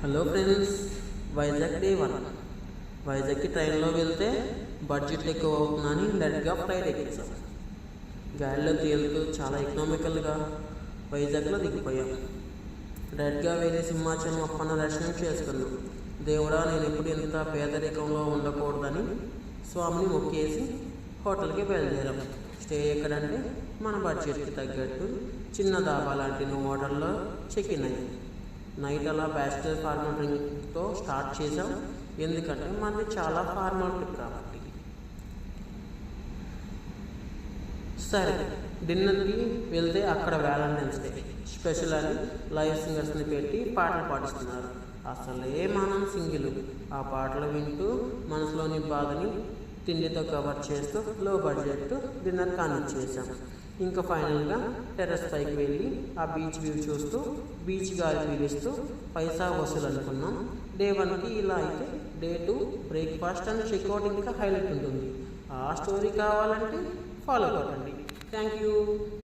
Hello friends, Vizag day 1. వైజాగ్కి ట్రైన్లో వెళ్తే budget ఎక్కువ అవుతుందని డైరెక్ట్గా ఫ్లైట్ ఎక్కేసాం. గాలిలో తేలుతూ చాలా ఎకనామికల్గా వైజాగ్లో దిగిపోయాం. డైరెక్ట్గా వెళ్ళి సింహాచలం అప్పన్న దర్శనం చేసుకున్నాం. దేవుడా, నేను ఎప్పుడు ఇంత పేదరికంలో ఉండకూడదని స్వామిని మొక్కేసి హోటల్కి బయలుదేరాం. స్టే ఎక్కడంటే మన బడ్జెట్కి తగ్గట్టు చిన్న దాబా లాంటి హోటల్లో చెక్ ఇన్ అయ్యాం. నైట్ అలా బ్యాచిలర్ ఫార్మల్ డ్రింక్తో స్టార్ట్ చేసాం, ఎందుకంటే మనది చాలా ఫార్మల్ ట్రిప్ కాబట్టి. సరే, డిన్నర్కి వెళ్తే అక్కడ వ్యాలంటైన్స్ డే స్పెషల్ అని లైవ్ సింగర్స్ని పెట్టి పాటలు పాడిస్తున్నారు. అసలే మనం సింగిల్. ఆ పాటలు వింటూ మనసులోని బాధని తిండితో కవర్ చేస్తూ లో బడ్జెట్ డిన్నర్ కానిచ్చేసాం. ఇంకా ఫైనల్గా టెర్రస్ పైకి వెళ్ళి ఆ బీచ్ వ్యూ చూస్తూ బీచ్ గాలి పీలుస్తూ పైసా వసూలు అనుకున్నాం. డే 1కి ఇలా అయితే డే 2 బ్రేక్ఫాస్ట్ అండ్ చెక్అవుట్ ఇంకా హైలైట్ ఉంటుంది. ఆ స్టోరీ కావాలంటే ఫాలో అవ్వండి. Thank you.